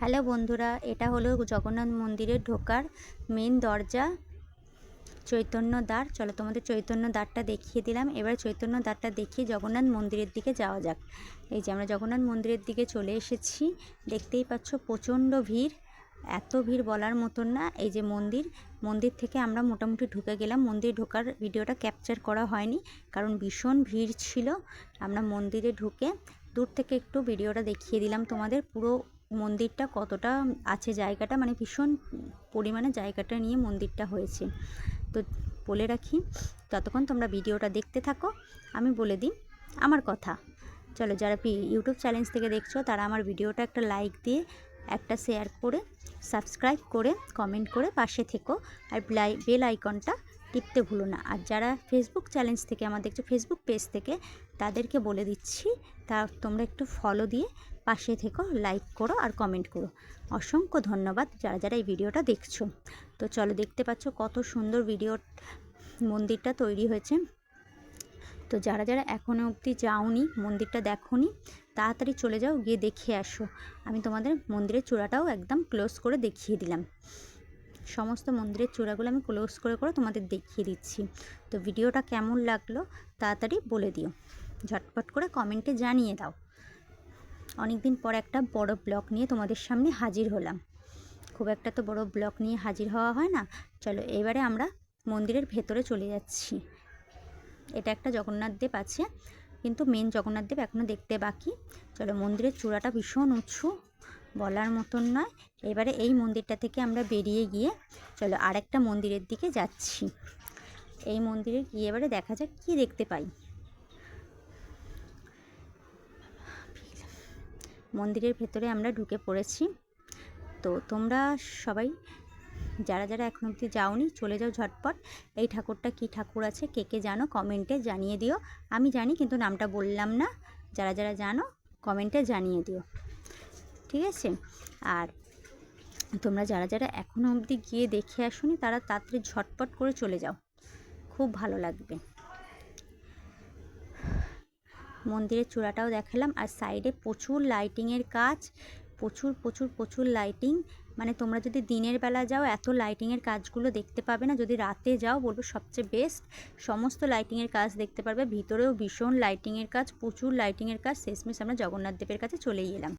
Hello বন্ধুরা, এটা হলো জগন্নাথ মন্দিরে ঢোকার মেন দরজা, চৈতন্য দ্বার। চলো তোমাদের চৈতন্য দ্বারটা দেখিয়ে দিলাম। এবার চৈতন্য দ্বারটা দেখিয়ে জগন্নাথ মন্দিরের দিকে যাওয়া যাক। এই যে আমরা জগন্নাথ মন্দিরের দিকে চলে এসেছি। দেখতেই পাচ্ছ প্রচণ্ড ভিড়, এত ভিড় বলার মতন না। এই যে মন্দির থেকে আমরা মোটামুটি ঢুকে গেলাম। মন্দির ঢোকার ভিডিওটা ক্যাপচার করা হয়নি, কারণ ভীষণ ভিড় ছিল। আমরা মন্দিরে ঢুকে দূর থেকে একটু ভিডিওটা দেখিয়ে দিলাম তোমাদের। পুরো মন্দিরটা কতটা আছে, জায়গাটা মানে ভীষণ পরিমাণে জায়গাটা নিয়ে মন্দিরটা হয়েছে। তো বলে রাখি, ততক্ষণ তোমরা ভিডিওটা দেখতে থাকো, আমি বলে দিই আমার কথা। চলো, যারা ইউটিউব চ্যানেল থেকে দেখছো তারা আমার ভিডিওটা একটা লাইক দিয়ে, একটা শেয়ার করে, সাবস্ক্রাইব করে, কমেন্ট করে পাশে থেকো। আর বেল আইকনটা টিপতে ভুলো না। আর যারা ফেসবুক চ্যানেল থেকে আমার দেখছো, ফেসবুক পেজ থেকে, তাদেরকে বলে দিচ্ছি, তা তোমরা একটু ফলো দিয়ে পাশে থেকো, লাইক করো আর কমেন্ট করো। অসংখ্য ধন্যবাদ যারা যারা এই ভিডিওটা দেখছো। তো চলো, দেখতে পাচ্ছ কত সুন্দর মন্দিরটা তৈরি হয়েছে। তো যারা যারা এখনও অবধি যাওনি, মন্দিরটা দেখোনি, তাড়াতাড়ি চলে যাও, গিয়ে দেখে আসো। আমি তোমাদের মন্দিরের চূড়াটাও একদম ক্লোজ করে দেখিয়ে দিলাম। সমস্ত মন্দিরের চূড়াগুলো আমি ক্লোজ করে করে তোমাদের দেখিয়ে দিচ্ছি। তো ভিডিওটা কেমন লাগলো তাড়াতাড়ি বলে দিও, ঝটপট করে কমেন্টে জানিয়ে দাও। অনেক দিন পর একটা বড় ব্লগ নিয়ে তোমাদের সামনে হাজির হলাম। খুব একটা তো বড় ব্লগ নিয়ে হাজির হওয়া হয় না। চলো, এবারে আমরা মন্দিরের ভেতরে চলে যাচ্ছি। এটা একটা জগন্নাথ দেব আছে, কিন্তু মেন জগন্নাথ দেব এখনও দেখতে বাকি। চলো, মন্দিরের চূড়াটা ভীষণ উঁচু, বলার মতন নয়। এবারে এই মন্দিরটা থেকে আমরা বেরিয়ে গিয়ে চলো আরেকটা মন্দিরের দিকে যাচ্ছি। এই মন্দিরে গিয়ে এবারে দেখা যাক কী দেখতে পাই। মন্দিরের ভেতরে আমরা ঢুকে পড়েছি। তো তোমরা সবাই যারা যারা এখন অবধি যাওনি, চলে যাও ঝটপট। এই ঠাকুরটা কী ঠাকুর আছে, কে কে জানো কমেন্টে জানিয়ে দিও। আমি জানি কিন্তু নামটা বললাম না। যারা যারা জানো কমেন্টে জানিয়ে দিও, ঠিক আছে? আর তোমরা যারা যারা এখনও অবধি গিয়ে দেখে আসোনি, তারা তাড়াতাড়ি ঝটপট করে চলে যাও, খুব ভালো লাগবে। মন্দিরের চূড়াটাও দেখালাম, আর সাইডে প্রচুর লাইটিংয়ের কাজ, প্রচুর প্রচুর প্রচুর লাইটিং। মানে তোমরা যদি দিনের বেলা যাও এত লাইটিংয়ের কাজগুলো দেখতে পাবে না, যদি রাতে যাও বলবো সবচেয়ে বেস্ট। সমস্ত লাইটিংয়ের কাজ দেখতে পারবে। ভিতরেও ভীষণ লাইটিংয়ের কাজ, প্রচুর লাইটিংয়ের কাজ। শেষমেশ আমরা জগন্নাথ দেবের কাছে চলেই এলাম।